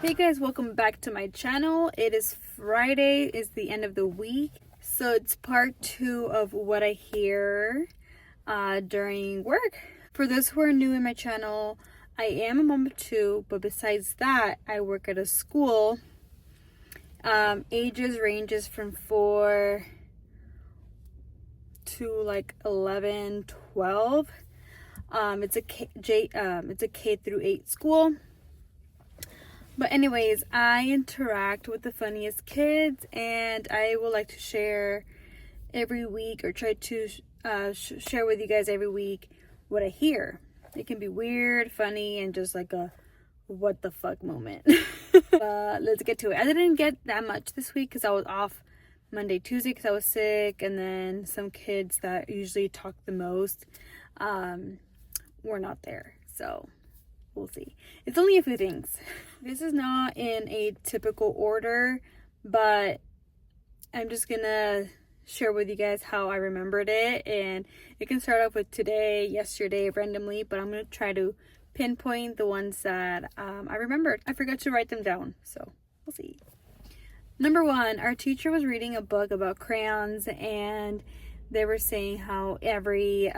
Hey guys, welcome back to my channel. It is Friday, is the end of the week. So it's part 2 of what I hear during work. For those who are new in my channel, I am a mom of 2, but besides that, I work at a school. Ages ranges from 4 to like 11, 12. It's a K through 8 school. But anyways, I interact with the funniest kids, and I would like to share every week, or try to share with you guys every week what I hear. It can be weird, funny, and just like a what the fuck moment. Let's get to it. I didn't get that much this week because I was off Monday, Tuesday because I was sick, and then some kids that usually talk the most were not there. So we'll see. It's only a few things. This is not in a typical order, but I'm just gonna share with you guys how I remembered it, and it can start off with today, yesterday, randomly, but I'm gonna try to pinpoint the ones that I remembered. I forgot to write them down, so we'll see. Number 1, our teacher was reading a book about crayons, and they were saying how every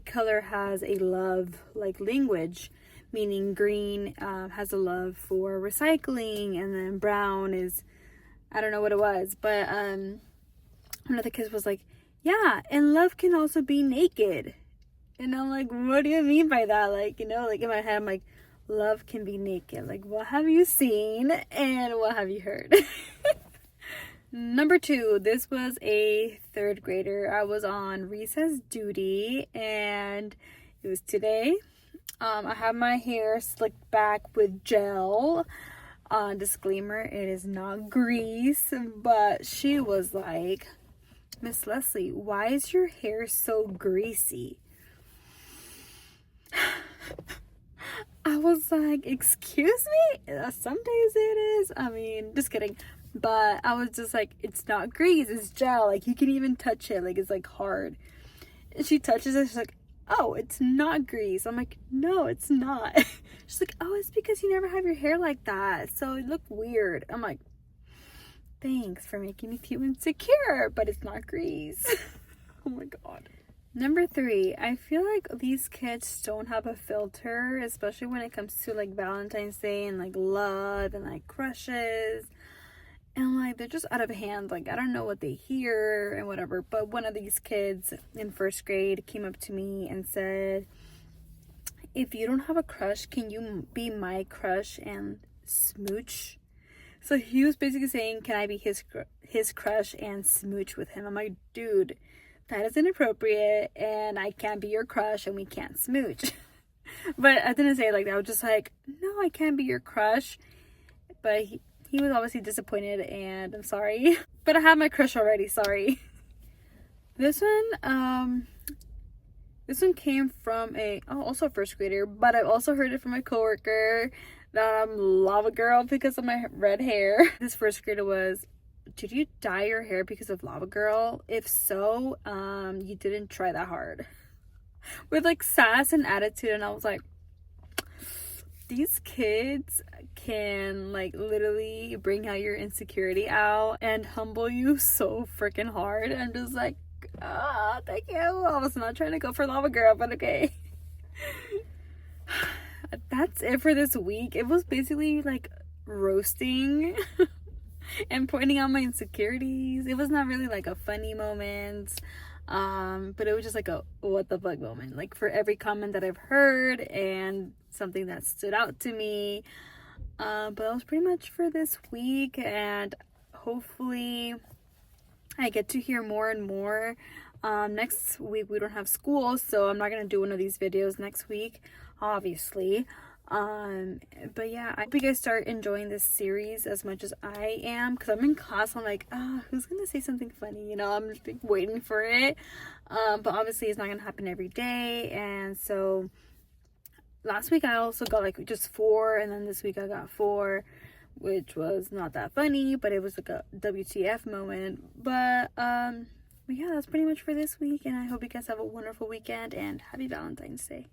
color has a love like language, meaning green has a love for recycling, and then brown is, I don't know what it was, but one of the kids was like, yeah, and love can also be naked. And I'm like, what do you mean by that? Like, you know, like in my head I'm like, love can be naked. Like, what have you seen and what have you heard? Number 2, this was a 3rd grader. I was on recess duty, and it was today. I have my hair slicked back with gel. Disclaimer, it is not grease, but she was like, Miss Leslie, why is your hair so greasy? I was like, excuse me? Some days it is. I mean, just kidding. But I was just like, it's not grease, it's gel. Like, you can even touch it. Like, it's like hard. And she touches it. She's like, oh, it's not grease. I'm like, no, it's not. She's like, oh, it's because you never have your hair like that, so it looked weird. I'm like, thanks for making me feel insecure, but it's not grease. Oh my god. Number 3, I feel like these kids don't have a filter, especially when it comes to like Valentine's Day and like love and like crushes. And like, they're just out of hand. Like, I don't know what they hear and whatever. But one of these kids in 1st grade came up to me and said, if you don't have a crush, can you be my crush and smooch? So he was basically saying, can I be his crush and smooch with him? I'm like, dude, that is inappropriate, and I can't be your crush and we can't smooch. But I didn't say it like that. I was just like, no, I can't be your crush. But he was obviously disappointed, and I'm sorry. But I have my crush already, sorry. This one came from also a 1st grader, but I've also heard it from my coworker that I'm lava girl because of my red hair. This 1st grader was, did you dye your hair because of lava girl? If so, you didn't try that hard. With like sass and attitude, and I was like, these kids can like literally bring out your insecurity out and humble you so freaking hard. I'm just like, thank you. I was not trying to go for lava girl, but okay. That's it for this week. It was basically like roasting and pointing out my insecurities. It was not really like a funny moment, but it was just like a what the fuck moment, like for every comment that I've heard and something that stood out to me. But that was pretty much for this week, and hopefully I get to hear more and more. Next week we don't have school, so I'm not gonna do one of these videos next week, obviously. But yeah, I hope you guys start enjoying this series as much as I am, because I'm in class. I'm like, who's gonna say something funny, you know? I'm just like waiting for it. But obviously it's not gonna happen every day, and so last week I also got like just 4, and then this week I got 4, which was not that funny, but it was like a WTF moment. But yeah, that's pretty much for this week, and I hope you guys have a wonderful weekend, and happy Valentine's Day.